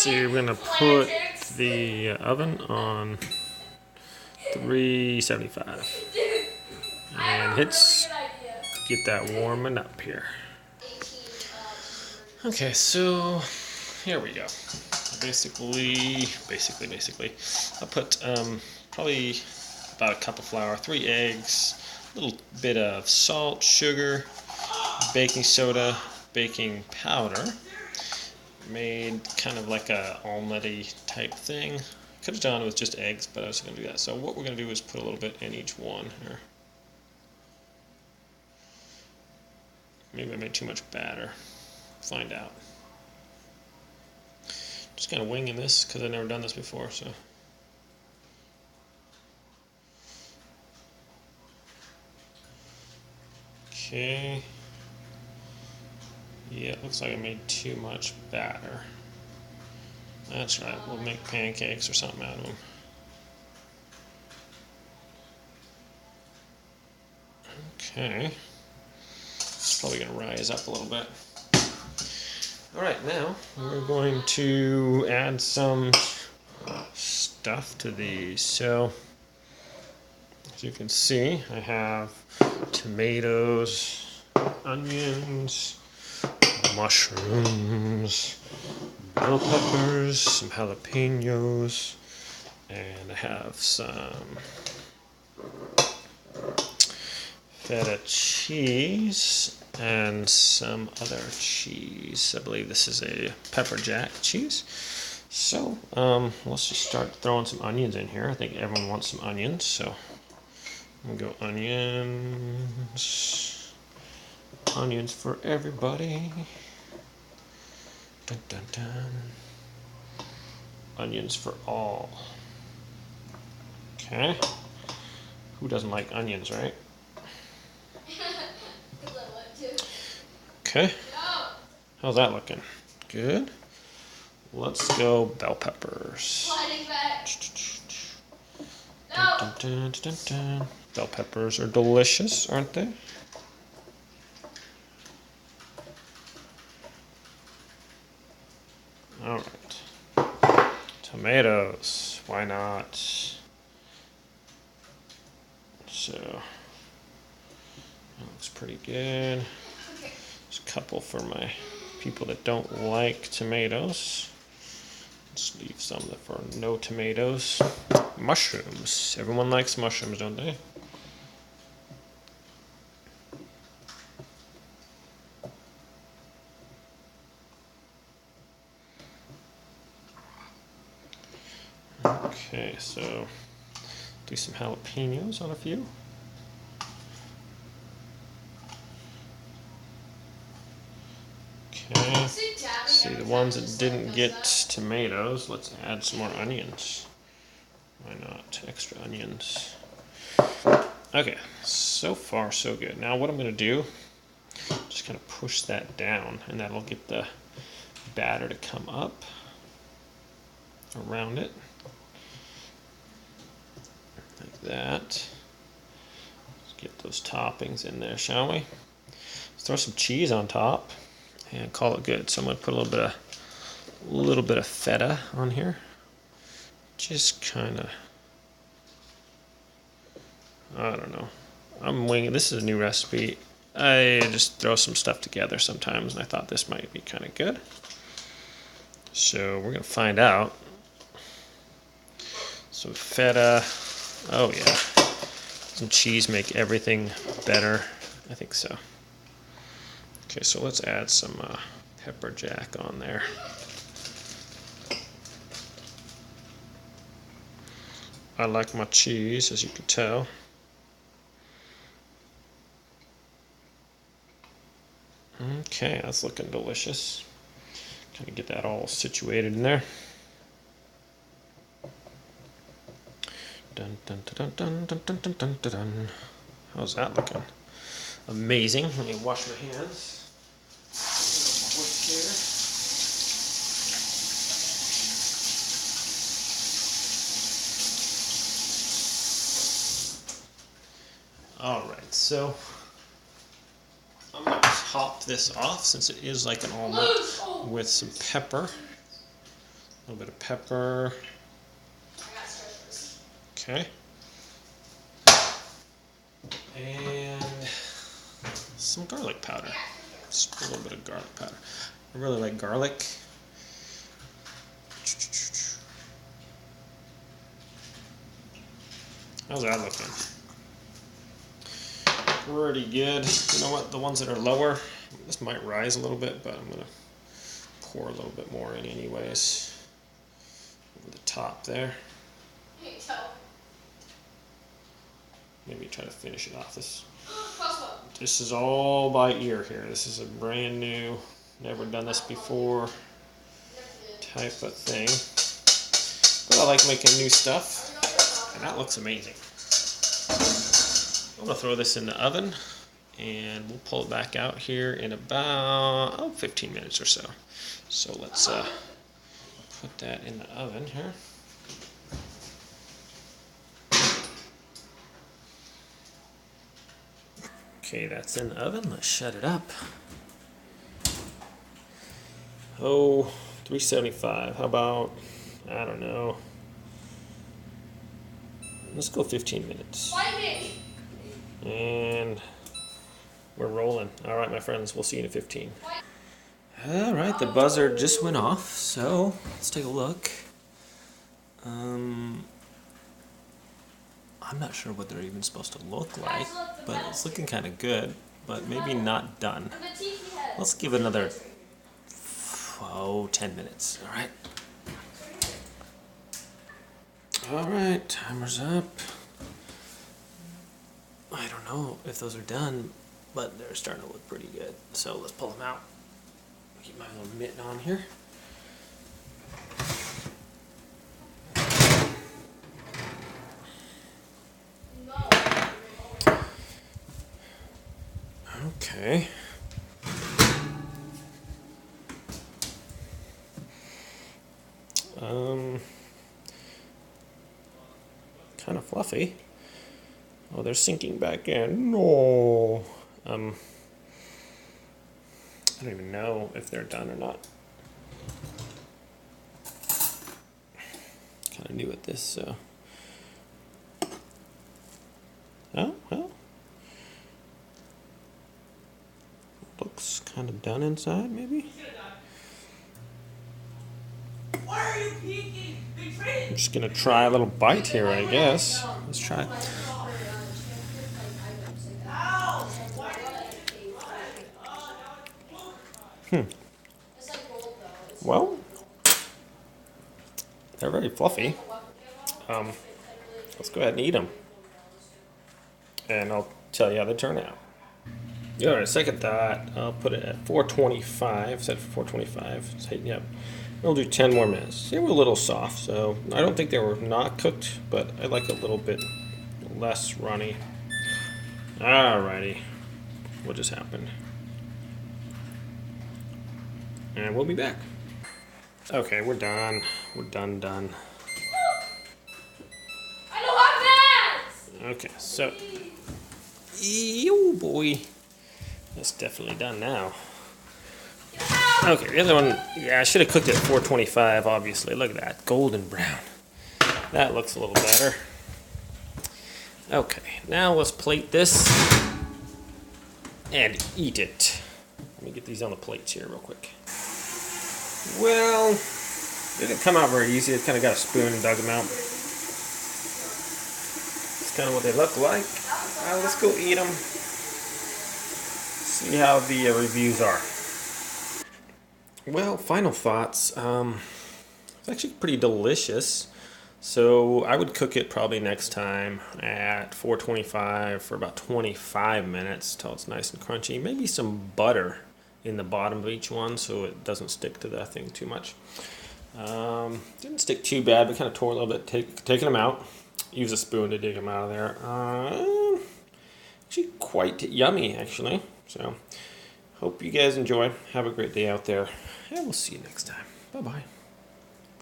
see, we're gonna put the oven on 375 and get that warming up here. Okay, so here we go. Basically, I'll put probably about a cup of flour, 3 eggs, a little bit of salt, sugar, baking soda, baking powder. Made kind of like a omelette-y type thing. Could have done it with just eggs, but I was going to do that. So what we're going to do is put a little bit in each one here. Maybe I made too much batter. Find out. Just kind of winging this because I've never done this before. So. Okay. Yeah, it looks like I made too much batter. That's right, we'll make pancakes or something out of them. Okay. It's probably going to rise up a little bit. Alright, now we're going to add some stuff to these. So, as you can see, I have tomatoes, onions, mushrooms, bell peppers, some jalapenos, and I have some feta cheese and some other cheese. I believe this is a pepper jack cheese. So let's just start throwing some onions in here. I think everyone wants some onions, so I'm gonna go onions. Onions for everybody. Dun, dun, dun. Onions for all. Okay. Who doesn't like onions, right? Okay. How's that looking? Good. Let's go bell peppers. Dun, dun, dun, dun, dun. Bell peppers are delicious, aren't they? Alright. Tomatoes. Why not? So, that looks pretty good. There's a couple for my people that don't like tomatoes. Let's leave some for no tomatoes. Mushrooms. Everyone likes mushrooms, don't they? Okay, so do some jalapenos on a few. Okay, see the ones that didn't get tomatoes, let's add some more onions. Why not? Extra onions. Okay, so far so good. Now what I'm going to do, just kind of push that down and that'll get the batter to come up around it. Like that. Let's get those toppings in there, shall we? Let's throw some cheese on top and call it good. So I'm going to put a little bit of feta on here. Just kind of, I don't know. I'm winging. This is a new recipe. I just throw some stuff together sometimes, and I thought this might be kind of good. So we're going to find out. Some feta. Oh yeah. Some cheese make everything better. I think so. Okay, so let's add some pepper jack on there. I like my cheese, as you can tell. Okay, that's looking delicious. Kind of get that all situated in there. Dun, dun, dun, dun, dun, dun, dun, dun, dun, dun. How's that looking? Amazing. Let me wash my hands. Alright, so I'm going to top this off since it is like an omelet with some pepper. little bit of pepper. Okay. And some garlic powder. Just a little bit of garlic powder. I really like garlic. How's that looking? Pretty good. You know what? The ones that are lower, this might rise a little bit, but I'm going to pour a little bit more in anyways. Over the top there. Maybe try to finish it off. This is all by ear here. This is a brand new, never done this before type of thing. But I like making new stuff, and that looks amazing. I'm going to throw this in the oven, and we'll pull it back out here in about 15 minutes or so. So let's put that in the oven here. Okay, that's in the oven. Let's shut it up. Oh, 375. How about, I don't know. Let's go 15 minutes. And we're rolling. All right, my friends, we'll see you in 15. All right, the buzzer just went off, so let's take a look. I'm not sure what they're even supposed to look like, but it's looking kind of good, but maybe not done. Let's give it another 10 minutes. All right, timer's up. I don't know if those are done, but they're starting to look pretty good. So let's pull them out. Keep my little mitten on here. Okay. Kind of fluffy. Oh, they're sinking back in. No. I don't even know if they're done or not. Kind of new at this, so. Oh, well. Looks kind of done inside, maybe. Why are you peeking? I'm just gonna try a little bite here, I guess. Let's try. Well, they're very fluffy. Let's go ahead and eat them, and I'll tell you how they turn out. All right, second thought, I'll put it at 425. Set for 425. It's heating up. We'll do 10 more minutes. They were a little soft, so I don't think they were not cooked, but I like a little bit less runny. Alrighty, what just happened? And we'll be back. Okay, we're done. We're done. I don't have hands! Okay, so, oh boy, that's definitely done now. Okay, the other one, yeah, I should have cooked it at 425, obviously. Look at that, golden brown. That looks a little better. Okay, now let's plate this and eat it. Let me get these on the plates here real quick. Well, they didn't come out very easy. I kind of got a spoon and dug them out. It's kind of what they look like. Let's go eat them. See how the reviews are. Well, final thoughts. It's actually pretty delicious. So I would cook it probably next time at 425 for about 25 minutes till it's nice and crunchy. Maybe some butter in the bottom of each one so it doesn't stick to that thing too much. Didn't stick too bad, but kind of tore a little bit. Taking them out. Use a spoon to dig them out of there. Actually quite yummy, actually. So hope you guys enjoy. Have a great day out there. And we'll see you next time. Bye-bye.